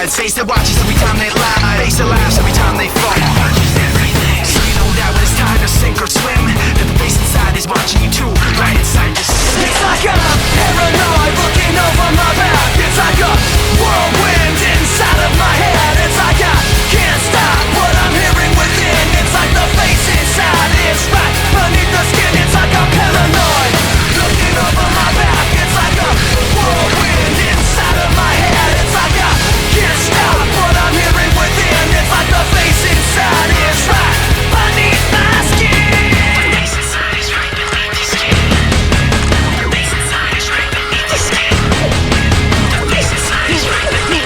Let's face it, watches every time they lie, face it, laughs every time they fall. So you know that when it's time to sink or swim, that the face inside is watching you too, right inside your skin. It's like I'm paranoid looking over my back. It's like a whirlwind inside of my head. It's like I can't stop what I'm hearing within. It's like the face inside is right beneath the skin. It's like I'm paranoid looking over my back. It's like a whirlwind inside of my head. It's like I can't stop what I'm hearing within. It's like the face inside is right beneath my skin. The face inside is right beneath the skin. The face inside is right beneath the skin. The face inside is right beneath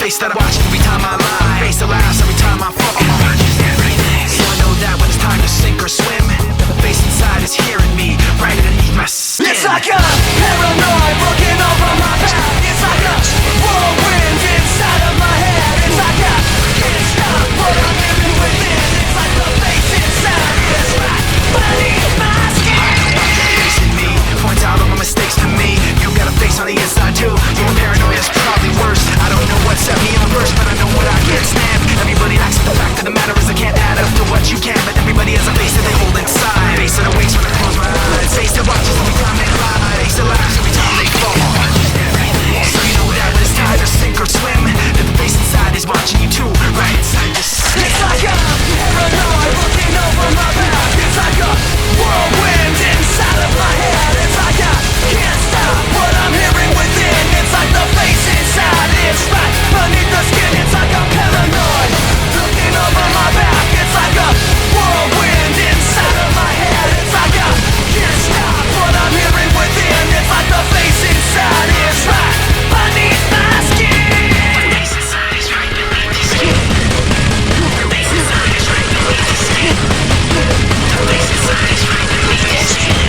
face that I watch every time I lie. Face that laughs every time I fall. So I know that when it's time to sink or swim, the face inside is hearing me right underneath my skin. It's like a paranoid looking over my back. It's like a whirlwind inside of my head. It's like I can't stop what I'm living within. It's like the face inside is right beneath my skin. Facing me points out all my mistakes to me. You got a face on the inside too. Your paranoia is probably worse. I don't know what set me on first, but I know what I can't stand. Everybody acts the fact of the matter is I can't add up to what you can, but everybody has a face that they hold inside. Face that awakes when I close my eyes. Face that watches every time they lie. Face that laughs every time they fall. So you know that when it's time to sink or swim, that the face inside is watching you too, right inside your skin. It's like a paranoid looking over my back. It's like a whirlwind inside of my head. It's like I can't stop what I'm hearing within. It's like the face inside is right beneath the skin. It's like a paranoid looking over my back. It's like a whirlwind inside of my head. It's like I can't stop what I'm hearing within. It's like the face inside is right beneath my skin. The face inside is right beneath the skin. The face inside is right beneath the skin. The face inside is right beneath the skin.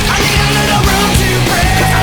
I need a little room to breathe.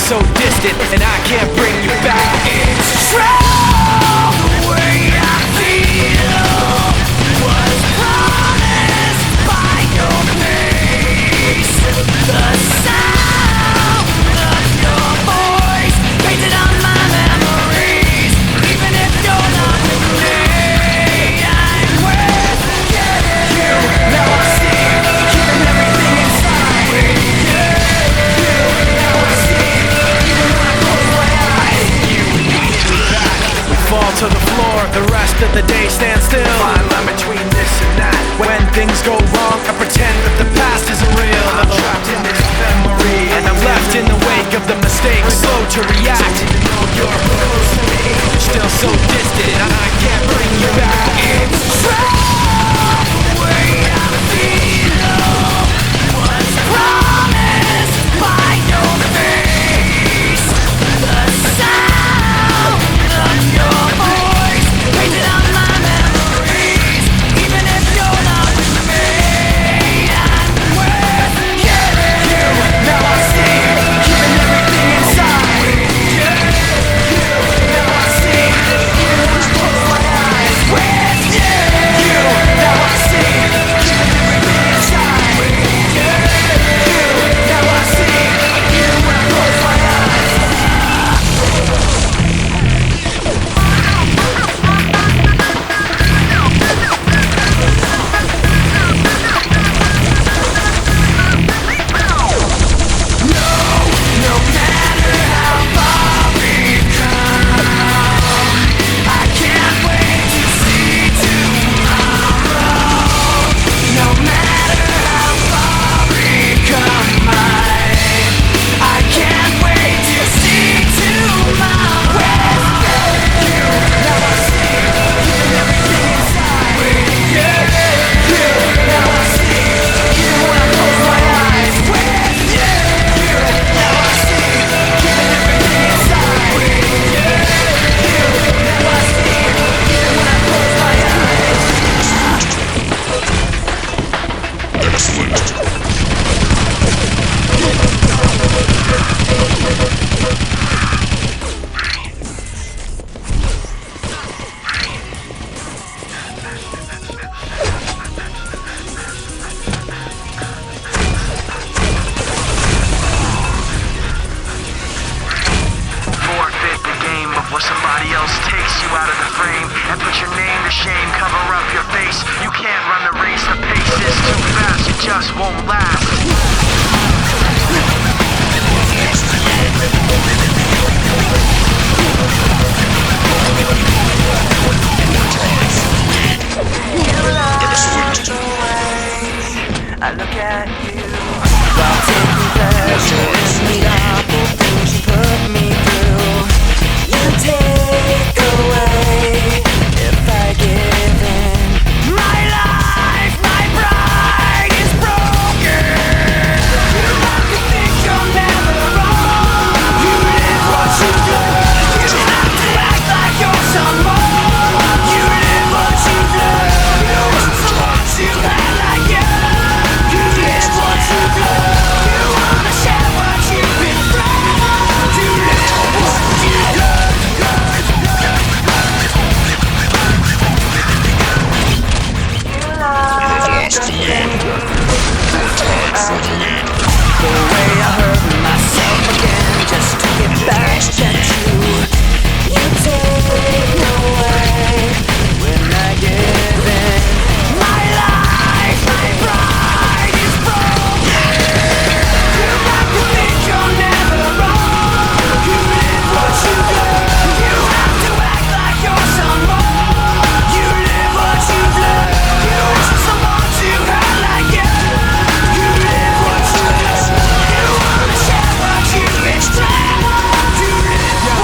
so distant, and I can't bring you back. It's true, the way I feel was promised by your face. The sound of your voice painted on my memories. Even if you're not with me, I'm worth getting you. Now I see, keeping everything inside. You, now I see, even when I close my eyes. You need to be back. We fall to the floor, the rest of the day stands still. Fine line between this and that. When things go wrong, I pretend that the past isn't real. I'm trapped in this memory, and I'm left in the wake of the mistakes, slow to react. You're close to me, you're still so distant, and I can't bring you back. It's true, the way I feel was promised by your face. The sound of your voice painted on my memories. Even if you're not with me, I'm worth getting you. Now I see, keeping everything inside. Now I see, even when I close my eyes. With you, now I see, keeping everything inside. Now I see, even when I close my eyes. No matter how far we've come, I can't wait to see tomorrow. No matter how far we've come, I can't wait to see tomorrow. You, now I see, keeping everything inside. You, now I see, even when I close my eyes. With you, now I see, keeping everything inside. You, now I see, even when I close my eyes. Forfeit the game before somebody else takes you out of the frame and put your name to shame, cover up your face. You can't run the race, the pace is too fast, you just won't last. You love the way I look at you while taking pleasure in the awful things you put me through. You take away if I give in. My life, my pride is broken. You have to think you're never wrong. You live what you do. You have to act like you're someone. You live what you do. You want someone to act like you. You live what you do. You wanna share what you've been through. You live what you do. You love the thing. The way I hurt myself again just to get back at you. You take away when I give in. My life, my pride is broken. You have to think you're never wrong. You live what you do. You have to act like you're someone. You live what you do. You want someone to hurt like you. You live what you do. You wanna share what you've been through. You live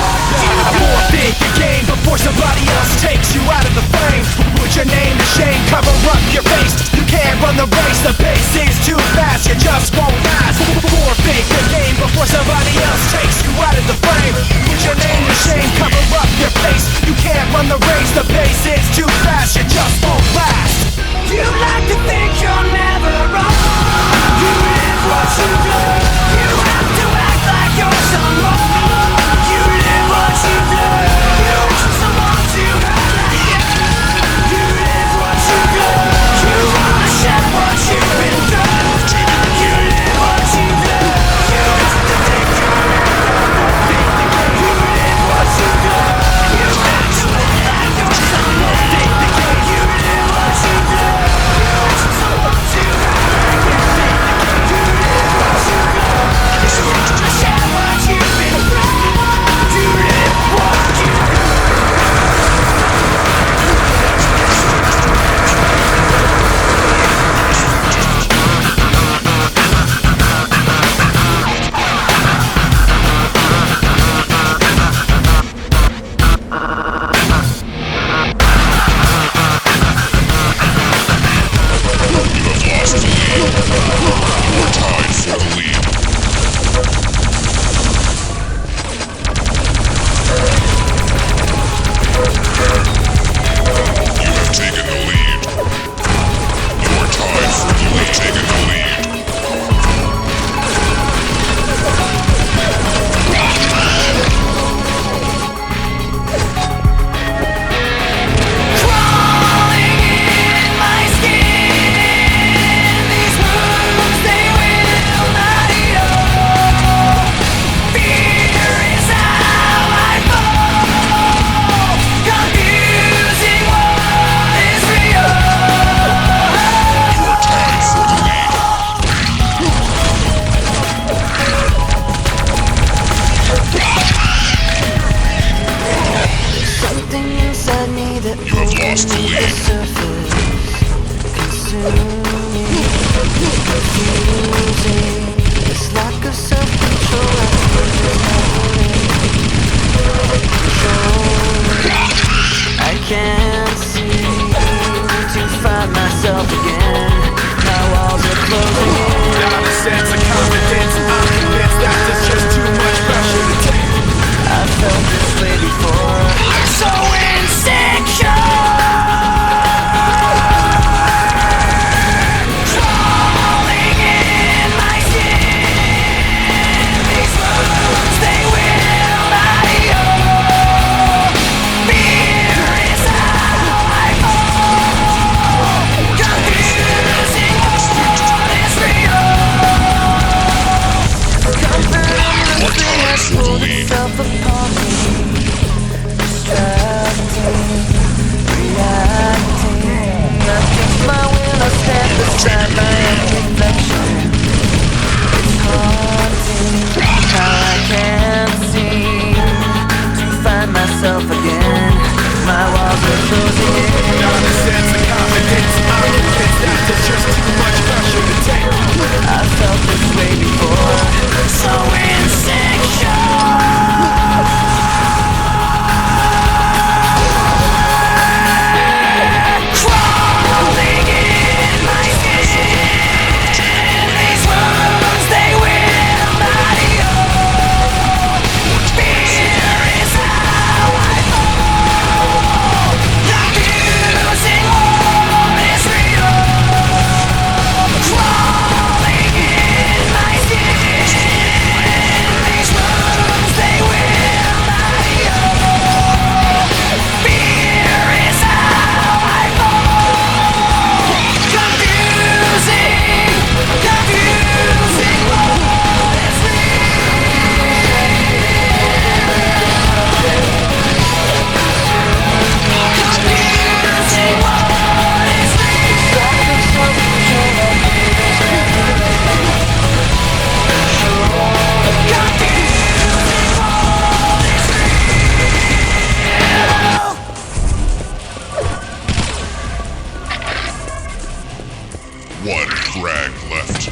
One frag left.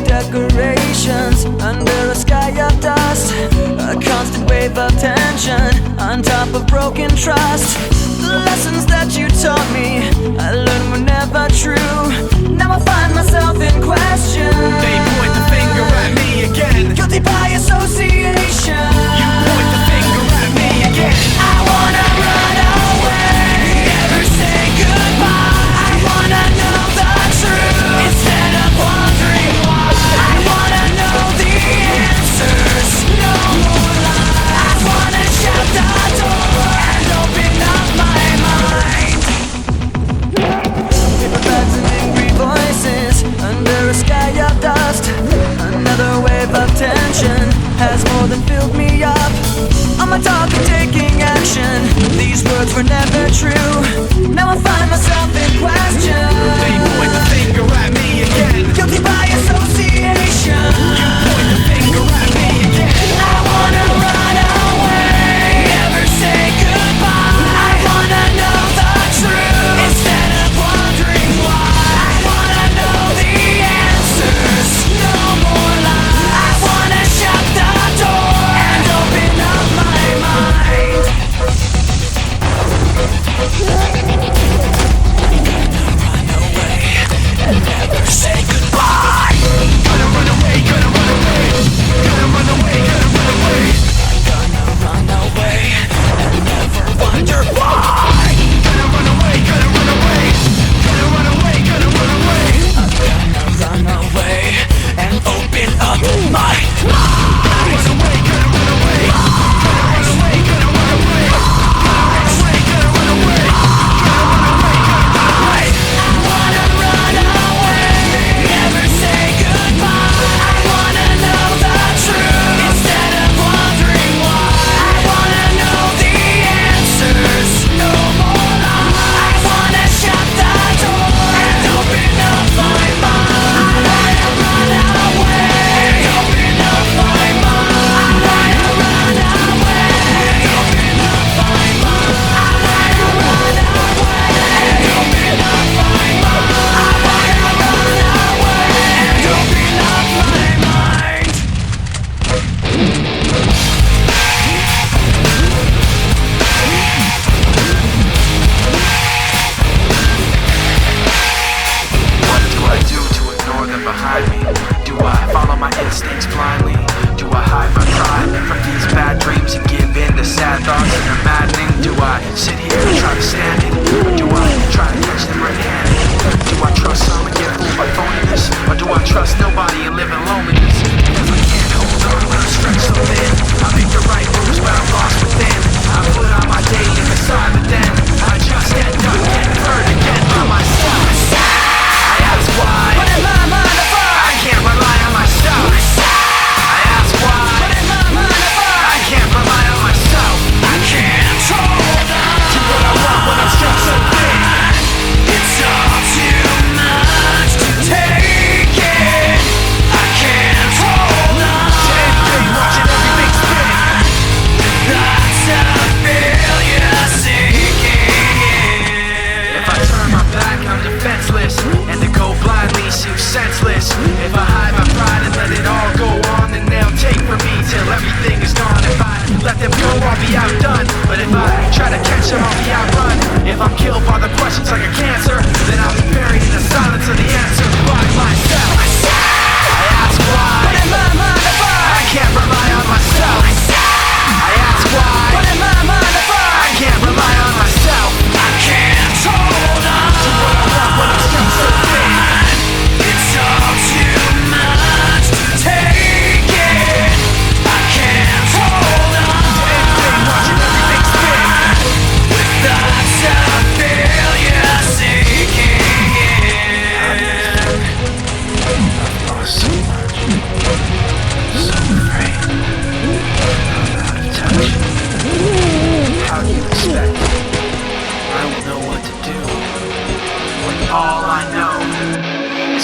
Decorations under a sky of dust, a constant wave of tension on top of broken trust. The lessons that you taught me, I learned were never true. Now I find myself in question. They point the finger at me again. Guilty by association. You point the finger at me again. I wanna run away, never say goodbye. I wanna know the truth instead of wondering why. I wanna know the answers, no more lies. I wanna shut the door and open up my mind. Paper bags and angry voices under a sky of dust. Another wave of tension has more than filled me up. On my talk of taking action, these words were never true. Now I find myself in question. They point the finger at me again. Guilty by association. You point the finger at me again. I wanna run away, never say goodbye. I wanna know the truth instead of wondering why. I wanna know the answers, no more lies. I wanna shut the door and open up my mind.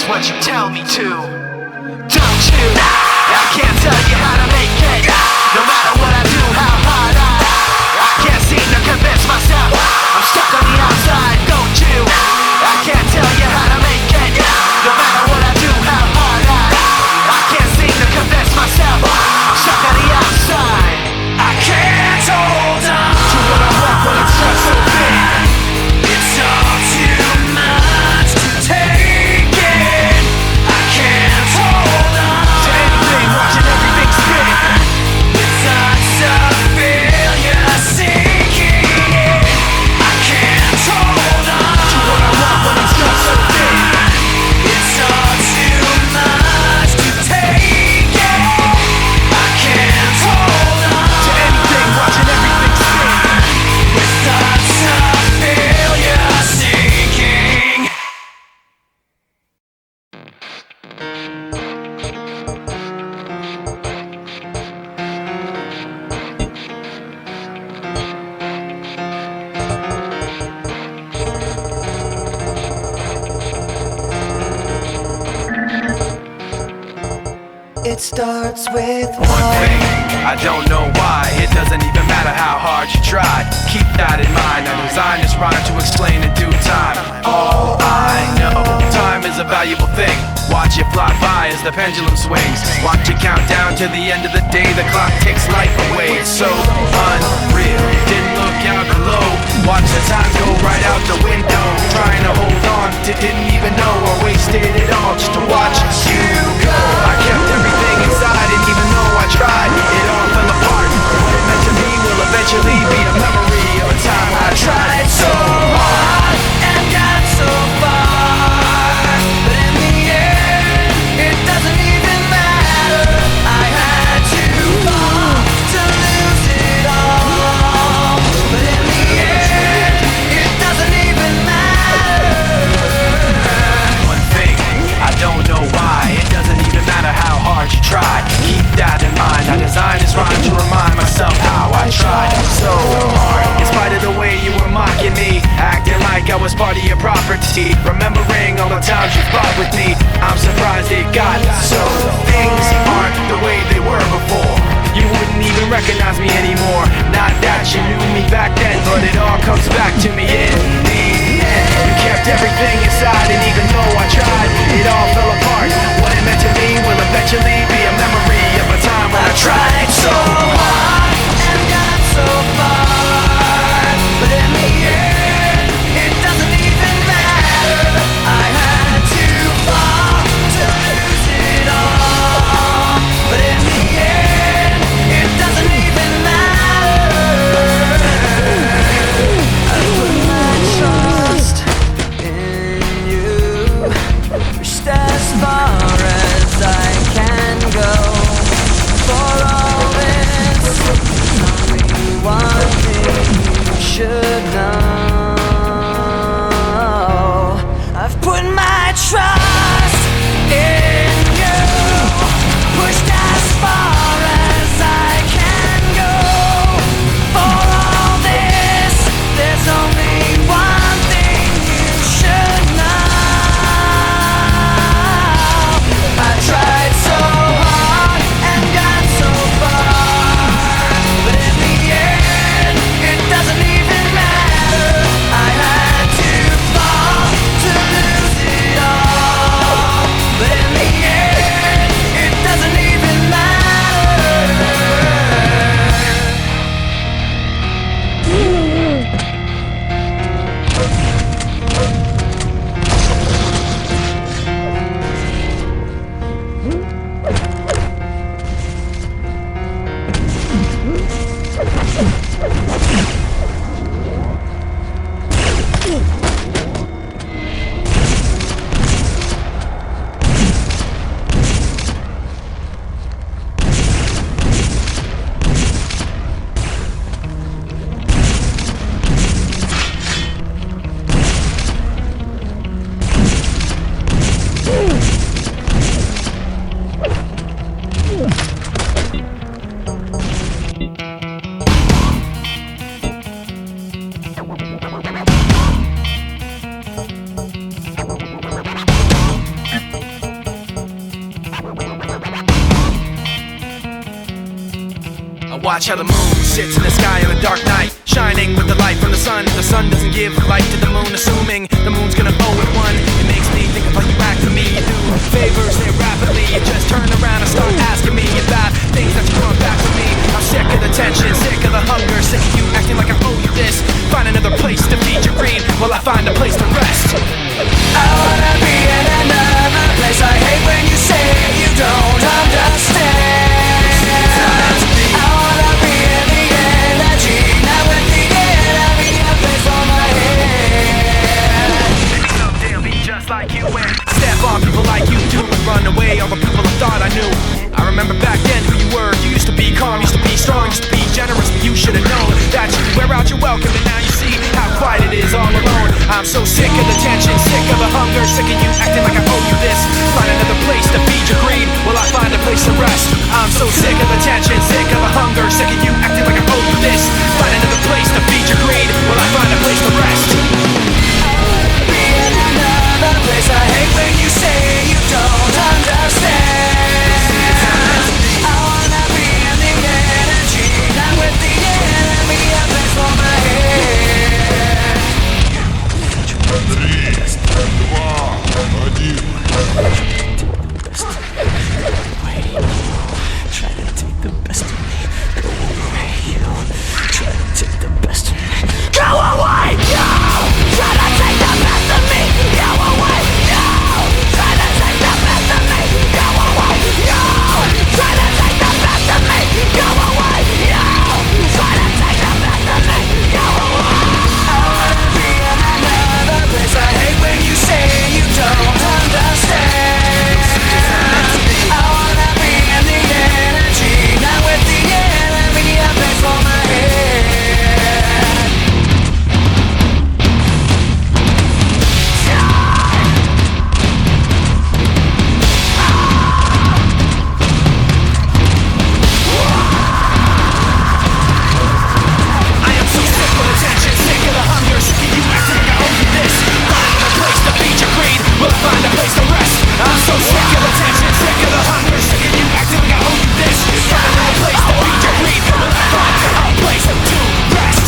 is what you tell me to. Don't you? I can't tell you how to make it. No matter what I do, how hard I can't seem to convince myself. I'm stuck on the outside, don't you? I can't tell you how to make it. No matter what I do, how hard I can't seem to convince myself. I'm stuck on the outside. I can't hold on to what I want when it's just so big. It's all too much to take in. I can't hold on to anything, watching everything spin. With thoughts of failure sinking in. I can't hold on to what I want when it's just so big. It's all too much to take in. I can't hold on to anything, watching everything spin. With thoughts of failure sinking. It starts with One thing, I don't know why. It doesn't even matter how hard you try. Keep that in mind. I designed this rhyme to explain in due time. All I know, time is a valuable thing. Watch it fly by as the pendulum swings. Watch it count down to the end of the day. The clock takes life away. It's so unreal. Didn't look out below. Watch the time go right out the window. Trying to hold on to didn't even know I wasted it all just to watch you go. I kept everything inside, and even though I tried, it all fell apart. What it meant to me will eventually be a memory of a time I tried so hard and got so far. But in the end, it doesn't even matter. I had to fall to lose it all. But in the end, it doesn't even matter. One thing, I don't know why. It doesn't even matter how hard you try. Keep that in mind. I designed this rhyme to remind myself how I tried so hard. In spite of the way you were mocking me, acting like I was part of your property, remembering all the times you fought with me, I'm surprised it got so. Things aren't the way they were before. You wouldn't even recognize me anymore. Not that you knew me back then, but it all comes back to me in the end. You kept everything inside, and even though I tried, it all fell apart. What it meant to me will eventually be a memory of a time when I tried so hard and got so far. But in the end, it doesn't even matter. I had to fall to lose it all. But in the end, it doesn't even matter. I put my trust in you. Watch how the moon sits in the sky on a dark night, shining with the light from the sun. The sun doesn't give light to the moon, assuming the moon's gonna owe it one. It makes me think of how you act to me. You do favors there rapidly. You just turn around and start asking me about things that you want back from me. I'm sick of the tension, sick of the hunger, sick of you acting like I owe you this. Find another place to feed your greed while I find a place to rest. I wanna be in another place. I hate when you say you don't understand. I wanna be in the energy, not with the enemy, a place for my head. Someday I'll be just like you and step on people like you do and run away all the people I thought I knew. I remember back then who you were. You used to be calm, used to be strong, used to be generous, but you should have known that you wear out your welcome, and now you see how quiet it is all alone. I'm so sick of the tension, sick of the hunger, sick of you acting like I owe you this. Find another place to feed your greed while I find a place to rest. I'm so sick of the tension, sick of the hunger, sick of you acting like I owe you this. Find another place to feed your greed while I find a place to rest. Be in another place. I hate when you say you don't understand. I wanna be in the energy, not with the enemy, a place for my head. 3, 2, 1. Try to take the best of me. Go away, you. Try to take the best of me. Go away, you. Try to take the best of me. Go away, you. Try to take the best of me. Go away, you. Try to take the best of me. Go away, you. Try to take the best of me. Go away. I wanna be in another place. I hate when you say you don't understand. I wanna be in the energy, not with the enemy, a place for my head. I am so sick of the tension, sick of the hunger, sick of you acting like I owe you this. Find another place to feed your greed, will I find a place to rest? I'm so sick of the tension, sick of the hunger, sick of you acting like I owe you this. Find another place to feed your greed, will I find a place to rest?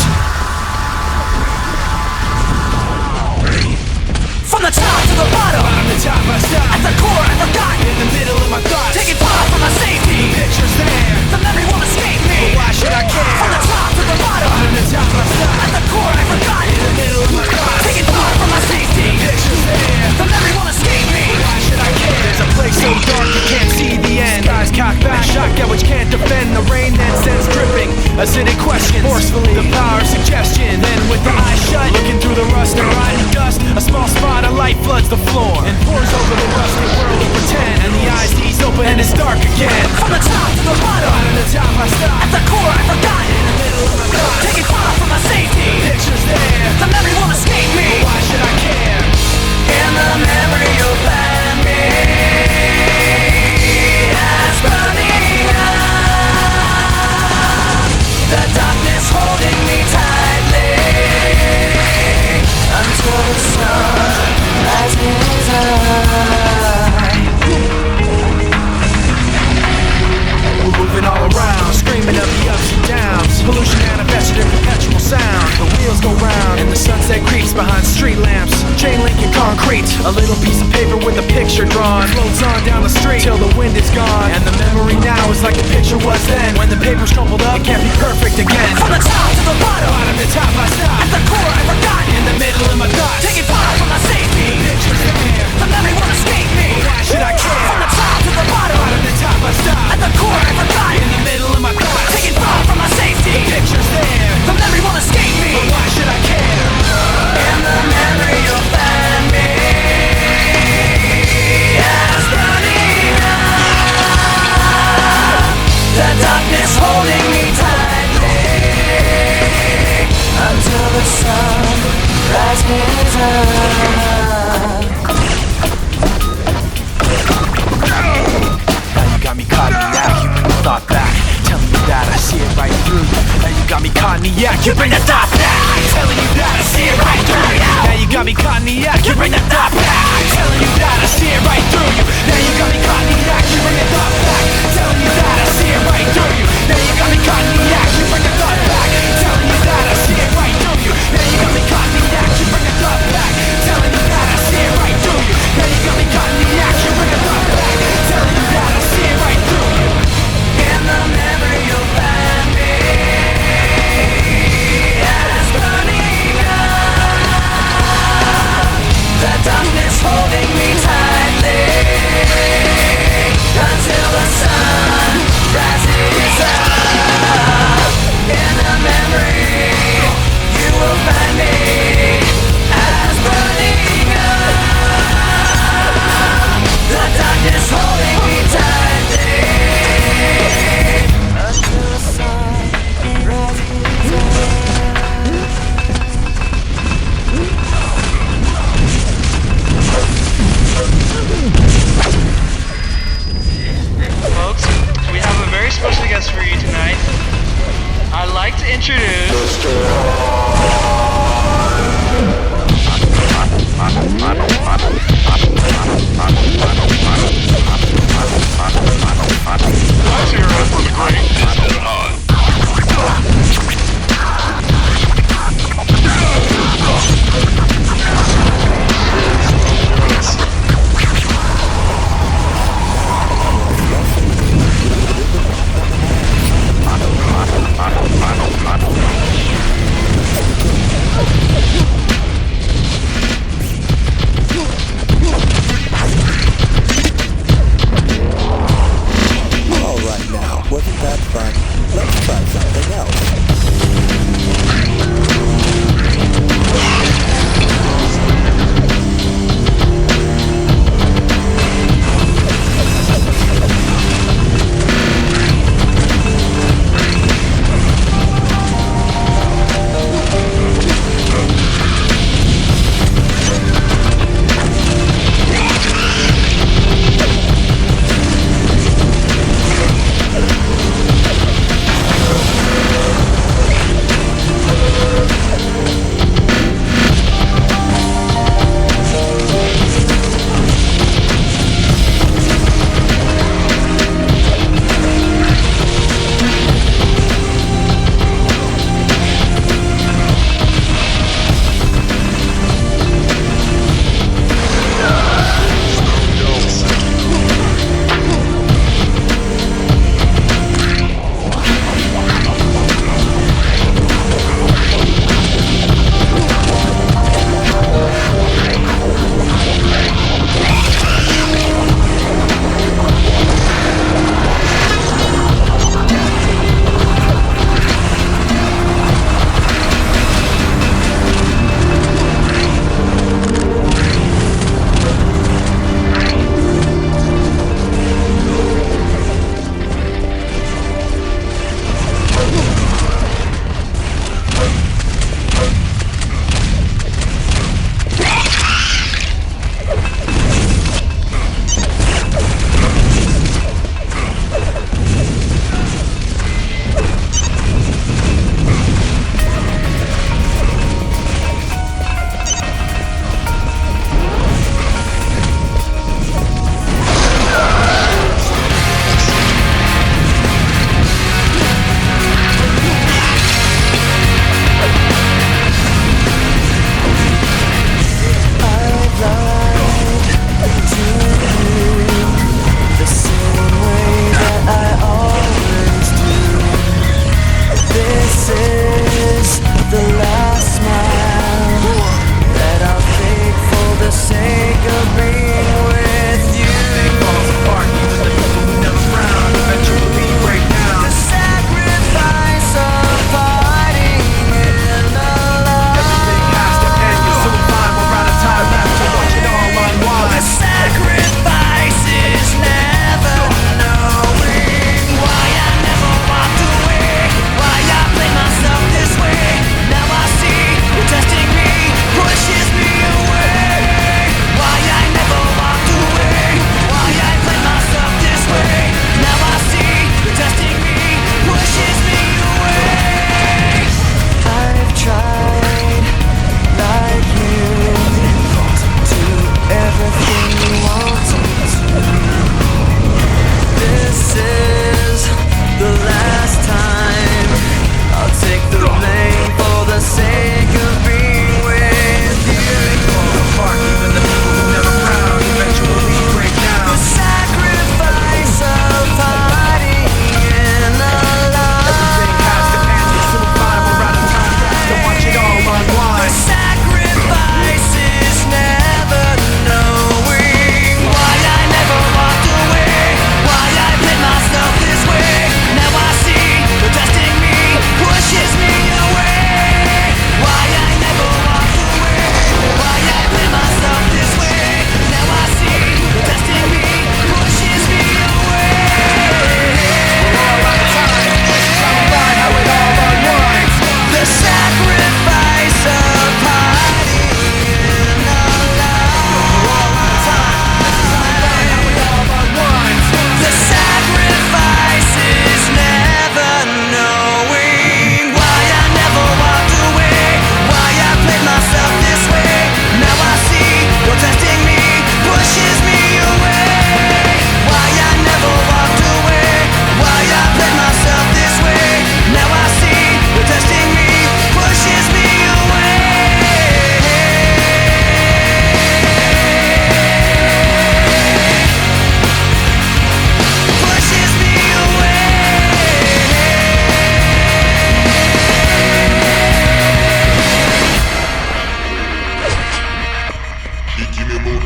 From the top to the bottom, Bottom to top I stop, at the core I forgot. in the middle of my thoughts. Taking far from my safety, Pictures there, the memory won't escape me. why should I care? From the top to the bottom, Bottom to top I stop, at the core I forgot. in the middle of my thoughts. Taking far from my safety, Pictures there, the memory won't escape me. why should I care? There's a place so dark you can't see the end. Skies cocked back, shotgun which can't defend. The rain then sends dripping, acidic questions forcefully. The power of suggestion. Then with the eyes shut, looking through the rust and rotten dust, a small spot of light floods the floor and pours over the rusty world of pretend. And the eyes ease open and it's dark again. From the top to the bottom, Bottom to top I stop, at the core I forgot. in the middle of my thoughts. Taking far from my safety, Pictures there, the memory won't escape me. why should I care? In the memory you'll find me as burning up. The darkness holding me tightly until the sun rises up. We're moving all around, screaming of the ups and downs. Pollution manifested in perpetual sound. The wheels go round and the sunset creeps behind street lamps. Chain link and concrete, a little piece of paper with a picture drawn. Floats on down the street till the wind is gone. And the memory now is like the picture was then. When the paper's crumpled up, it can't be perfect again. From the top to the bottom, Bottom to top I stop, at the core I forgot. in the middle of my thoughts. Taking far from my safety, Pictures there, the memory won't escape me. why should I From care? the top to the bottom, Bottom to top I stop, at the core I forgot. in the middle of my thoughts. Taking far from my safety, Pictures there, the memory won't escape me. why should I care? In the memory you'll find me as burning up. The darkness holding me tightly until the sun rises up. introduce Let's hear it for the great.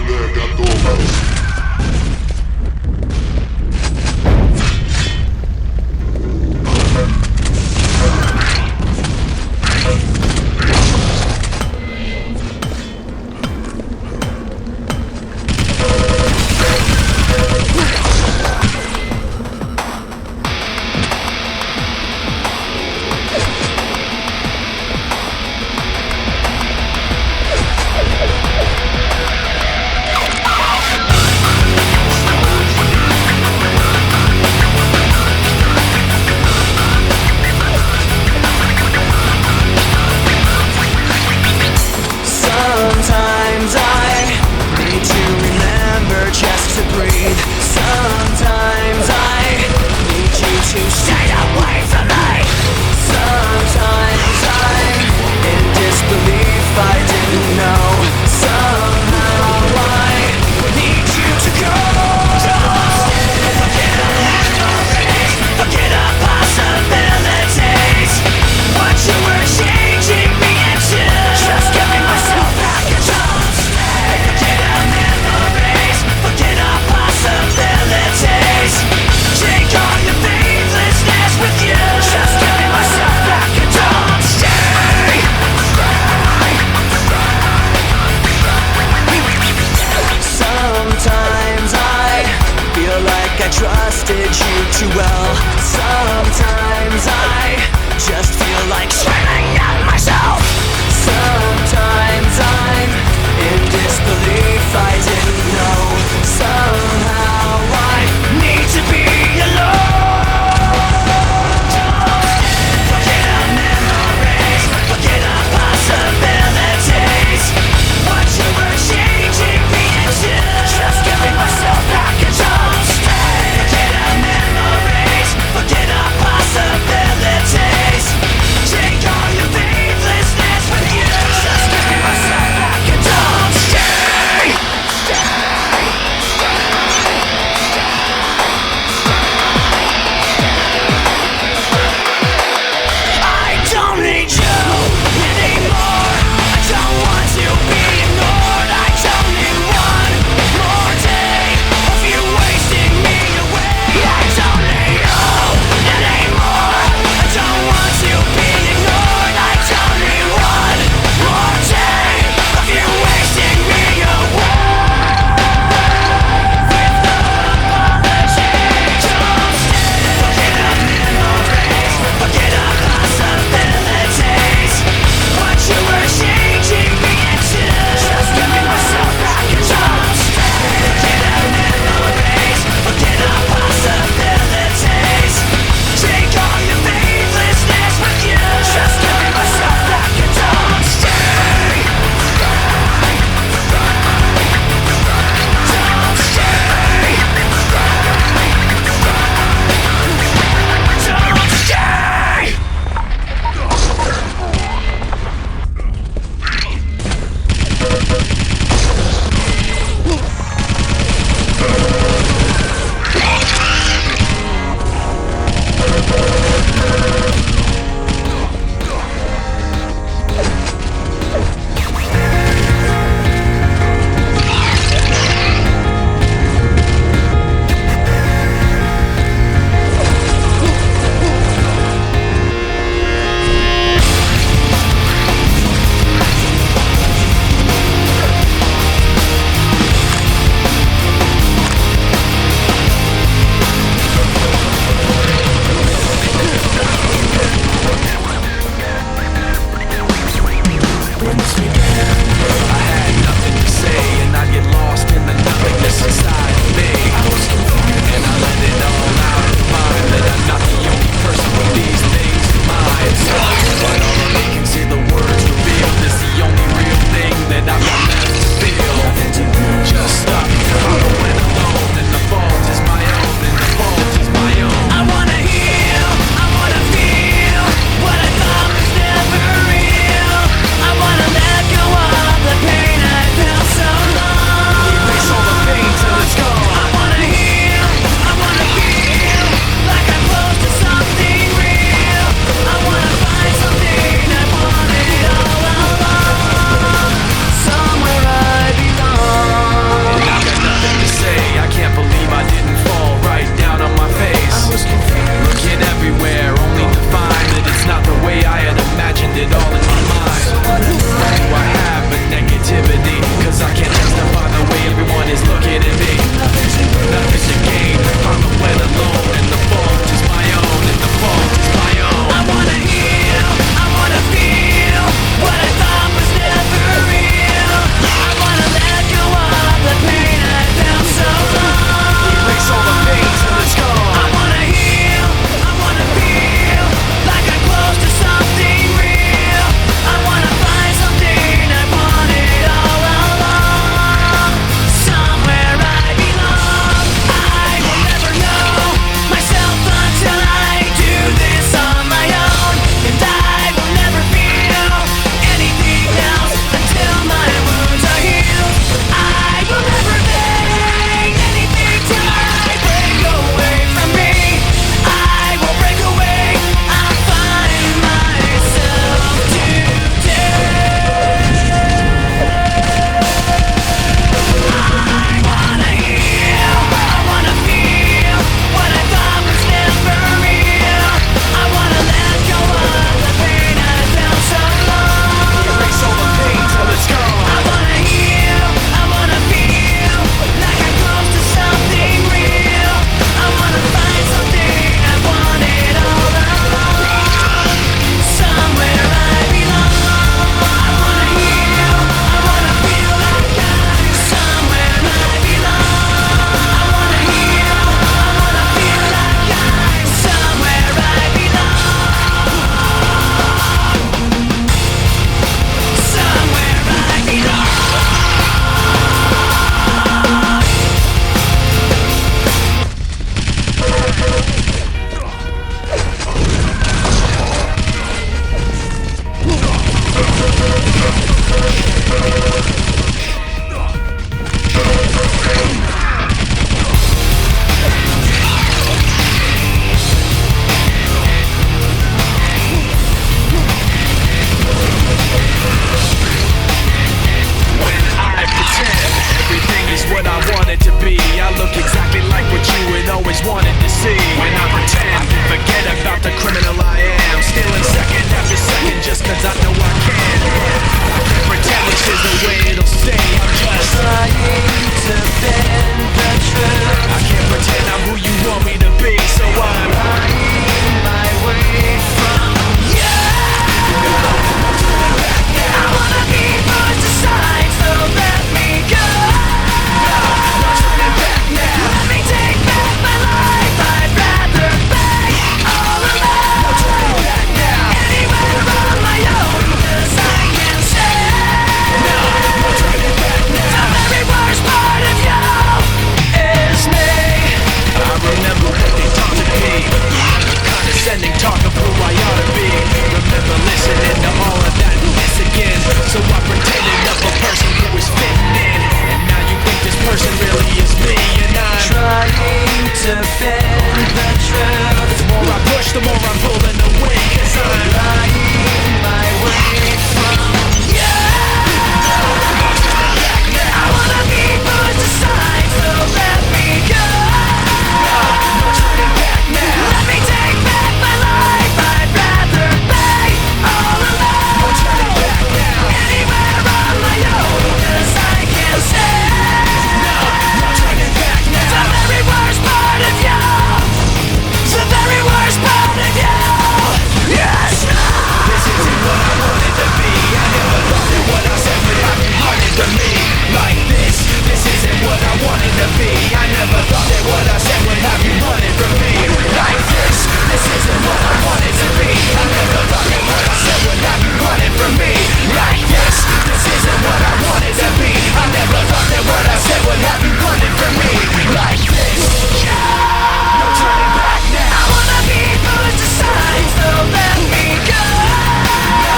Мобильная готовность. Sometimes I need to remember just to breathe. Sometimes I need you to stay away from me. Sometimes I'm in disbelief, I didn't know. Somehow I need you to go. Forget our possibilities. What you were changing me into. Just giving myself back a chance. Forget our memories. Forget our possibilities. Take all your faithlessness with you. Just giving myself back a chance. Sometimes I feel like I trusted you too well. Sometimes I just feel like screaming at myself. Sometimes I'm in disbelief, I didn't know. Somehow I need to be alone. Forget our memories, forget our possibilities. What you were changing me into. Just giving myself back a chance. Forget our memories, forget our possibilities. Take all your faithlessness. to be. I never thought that what I said would have you running from me. Like this isn't what I wanted to be. I never thought that what I said would have you running from me. Like this isn't what I wanted to be. I never thought that what I said would have you running from me. Like this, no turning back now. I wanna be pushed aside, so let me go. No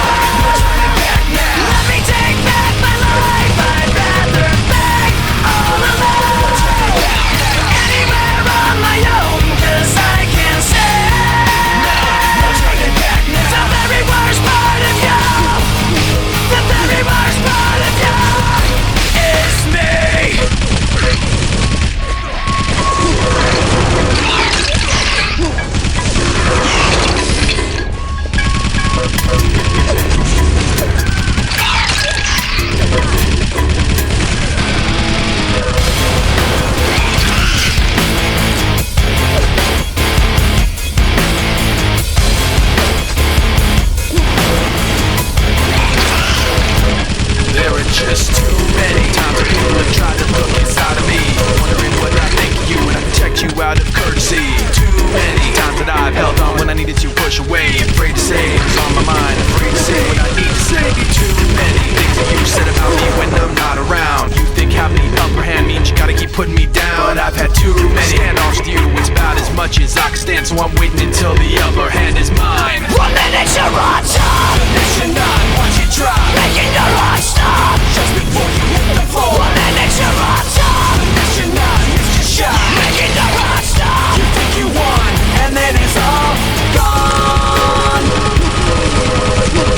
turning back now. Let me take back my life. I'd rather beg all alone. No turning back now. Anywhere on my own, 'cause I can say no turning back now. The very worst part of you, the very worst part of you is me. There are just too many times that people have tried to look inside of me, wondering what I think of you and I protect you out of courtesy. Too many times that I've held on when I needed to push away, afraid to say what's on my mind, afraid to say what I need to say. Too many things that you said about me when I'm not around. You think having the upper hand means you gotta keep putting me down, but I've had too many standoffs with you. It's about as much as I can stand, so I'm waiting until the upper hand is mine. 1 minute you're on top, next you're not. Watch it drop, making your heart stop just before you hit the floor. 1 minute you're on top, next you're not. Missed your shot, making your heart stop. You think you won, and then it's all gone.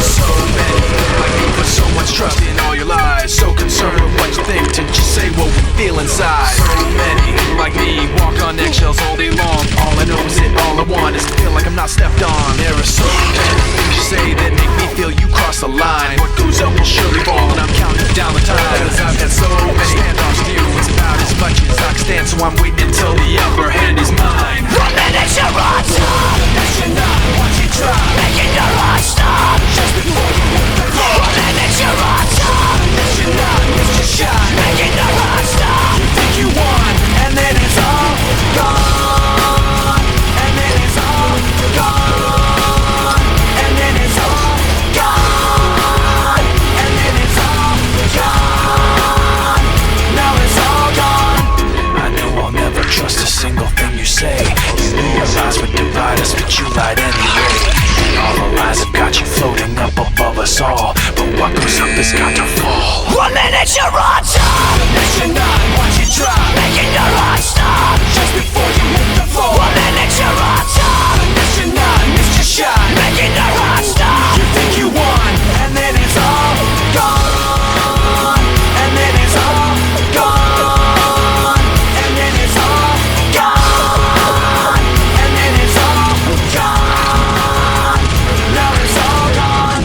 So many like you put so much trust in all your lies, so concerned with what you think to just say what we feel inside. So many like me walk on eggshells all day long. All I know is that all I want is to feel like I'm not stepped on. There are so many things you say that make me feel you cross the line. What goes up will surely fall, and I'm counting down the time. Cause I've had so many standoffs with you. It's about as much as I can stand, so I'm waiting until the upper hand is mine. 1 minute you're on top, next you're not. Watch it drop, making your heart stop just before you hit the floor. 1 minute you're on top, next you're not. Missed your shot, making your heart stop. You think you won, and then it's all gone. And then it's all gone. And then it's all gone. And then it's all gone. Now it's all gone. I know I'll never trust a single thing you say. You knew your lies would divide us, but you lied anyway. And all the lies have got you floating up above us all, but what goes up has got to fall. 1 minute you're on top, next you're not. Watch it drop, making your heart stop just before you hit the floor. 1 minute you're on top, next you're not. Missed your shot, making your heart stop. You think you won, and then it's all gone. And then it's all gone. And then it's all gone. And then it's all gone. Now it's all gone.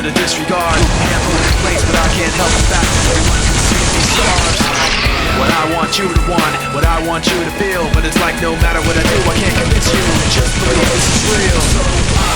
learn to disregard. Handful of complaints, but I can't help the fact that everyone can see these stars. What I want you to want, what I want you to feel, but it's like no matter what I do, I can't convince you. Just believe this is real. So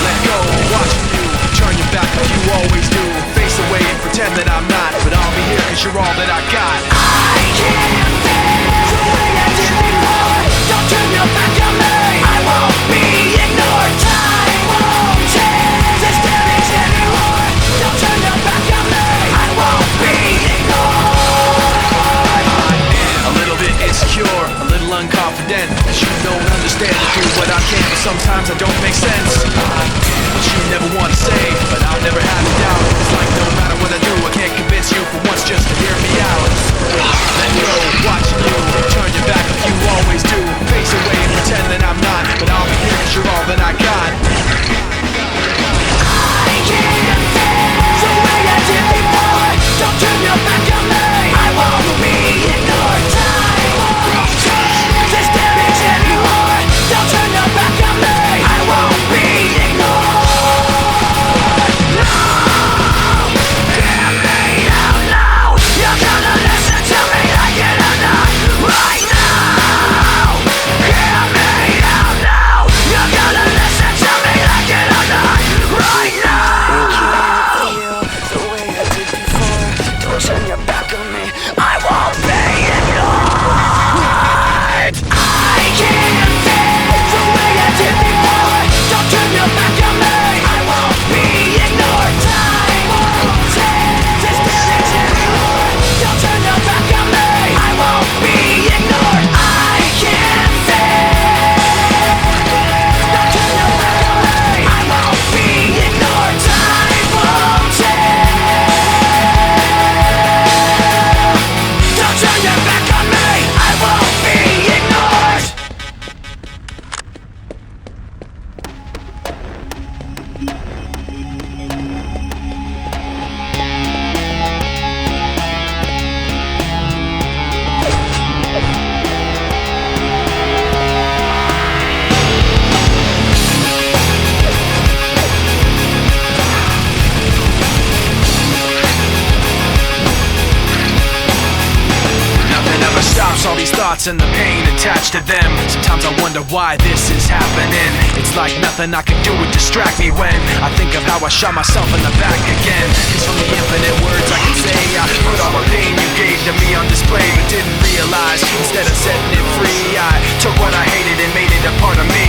let go, watching you turn your back like you always do. Face away and pretend that I'm not, but I'll be here 'cause you're all that I got. I can't feel the way I did before. Don't turn your back on me. I won't be ignored. Time won't change this damage anymore. Don't turn your back on me. I won't be ignored. A little bit insecure, a little unconfident, 'cause you don't understand to do what I can, but sometimes I don't make sense. What you never want to say, but I'll never have a doubt. It's like no matter what I do, I can't convince you for once just to hear me out. Let go, watching you turn your back like you always do. Face away and pretend that I'm not, but I'll be here 'cause you're all that I got. I can't feel the way I did before. Don't turn your back on me. I won't be ignored. Time won't change this damage anymore. Don't turn your back on me. I won't be ignored. No, hear me out now. You're gonna listen to me like it or not right now. Hear me out now. You're gonna listen to me like it or not right now. Feel the way I did before. Don't turn your back on me. I won't be ignored. I can't feel the way I did before. Don't turn your back on me. I won't be ignored. Time won't change this damage anymore. Don't turn your back on me. I won't be ignored. I can't feel. Don't turn your back on me. I won't be ignored. Time won't change. Don't turn your back on me. I won't be ignored. Nothing ever stops all these thoughts and the pain attached to them. Sometimes I wonder why this is happening. It's like nothing I can do would distract me when I think of how I shot myself in the back again. 'Cause from the infinite words I can say, I put all the pain you gave to me on display, but didn't realize instead of setting it free, I took what I hated and made it a part of me.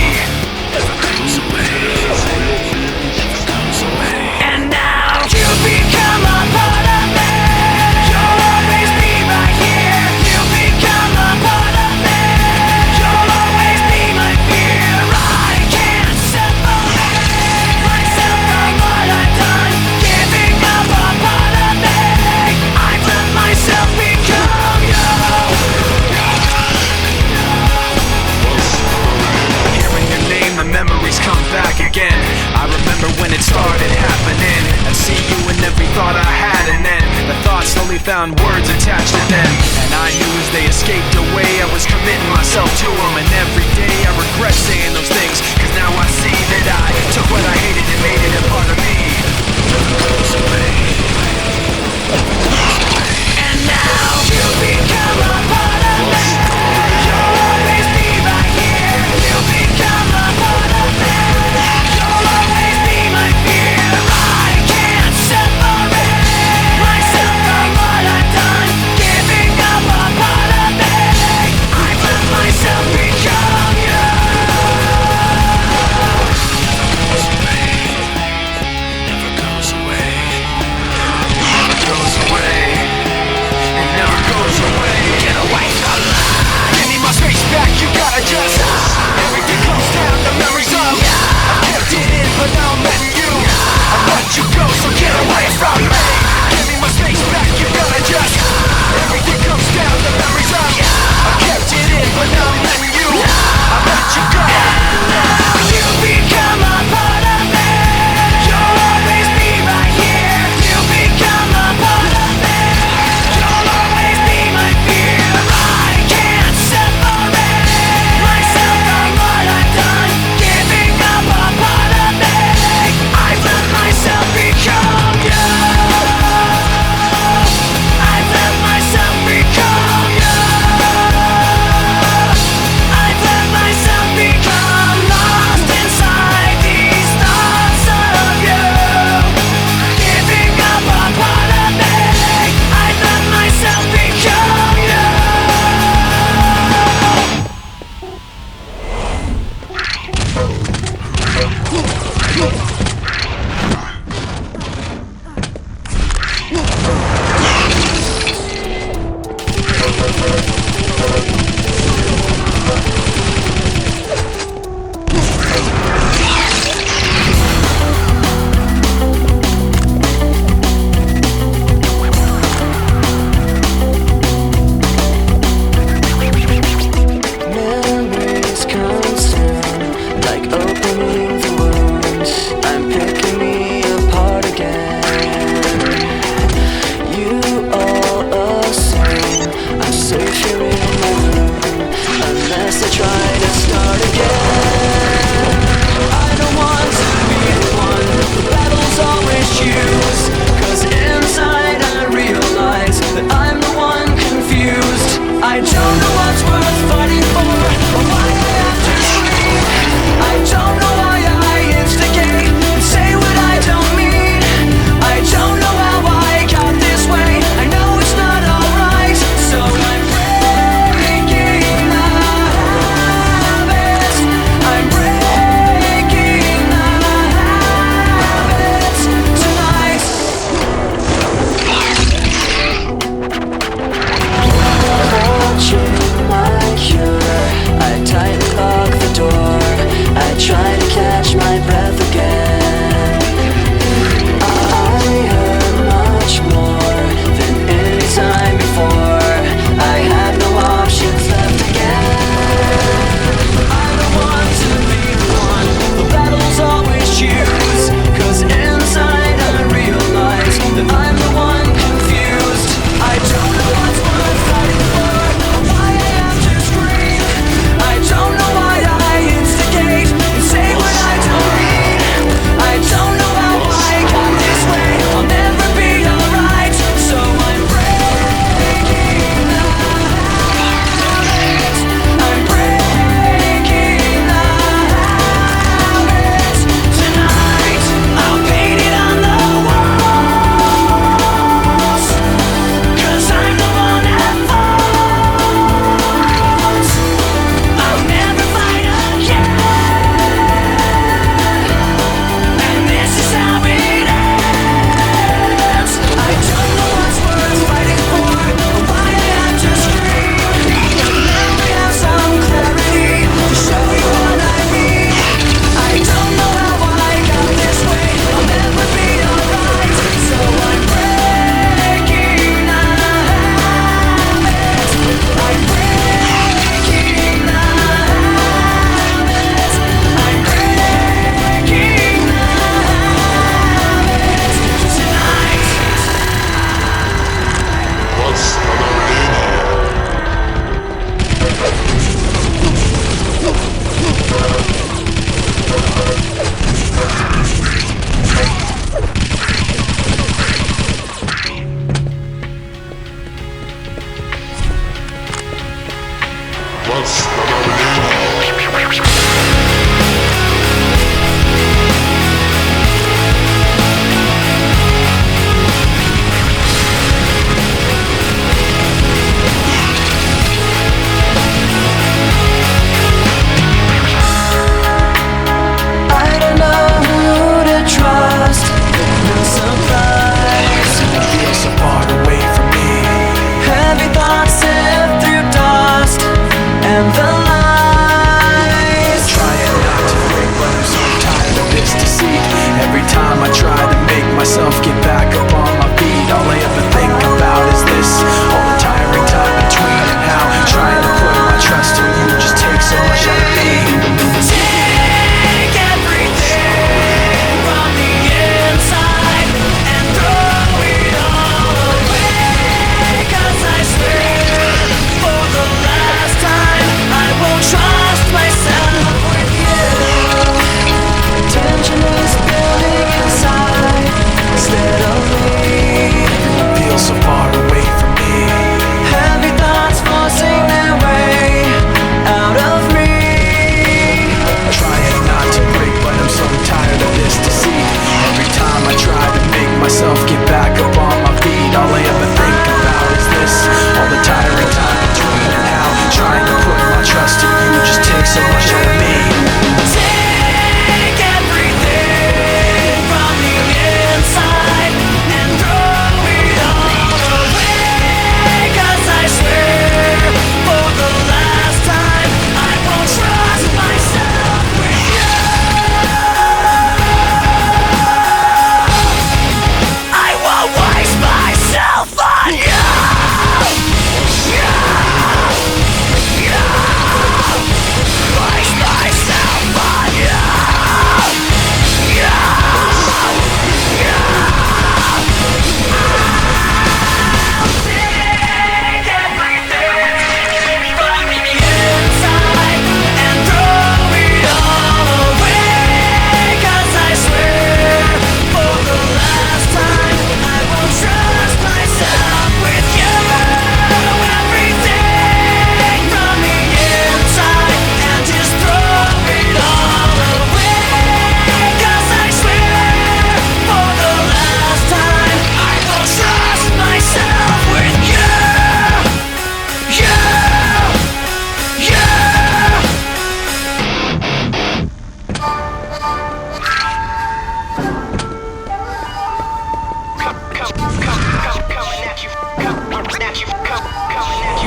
Never goes away. Never goes away. And now you become a part of me. You'll always be right here. You become a part of me. You'll always be my fear. I can't separate myself from what I've done. Giving up a part of me. I've let myself become you. Hearing your name, the memories come back again. I remember when it started happening. I'd see you in every thought I had, and then the thoughts slowly found words attached to them. And I knew as they escaped away, I was committing myself to them. And every day I regret saying those things, 'cause now I see that I took what I hated and made it a part of me. Never goes away. And now you become a part of me. You'll always be right here. You become a part of me. You'll always be my fear. I can't separate myself from what I've done. Giving up a part of me. I've let myself become you. Never goes away. Never goes away.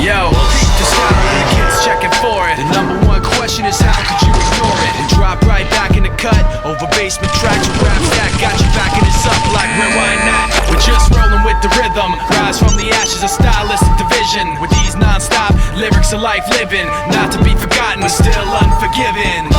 Yo, peep the style when the kids checking for it. The number one question is how could you ignore it? And drop right back in the cut over basement tracks with raps that got you backing this up like rewind that. We're just rolling with the rhythm, rise from the ashes of stylistic division. With these non-stop lyrics of life living, not to be forgotten but still unforgiven.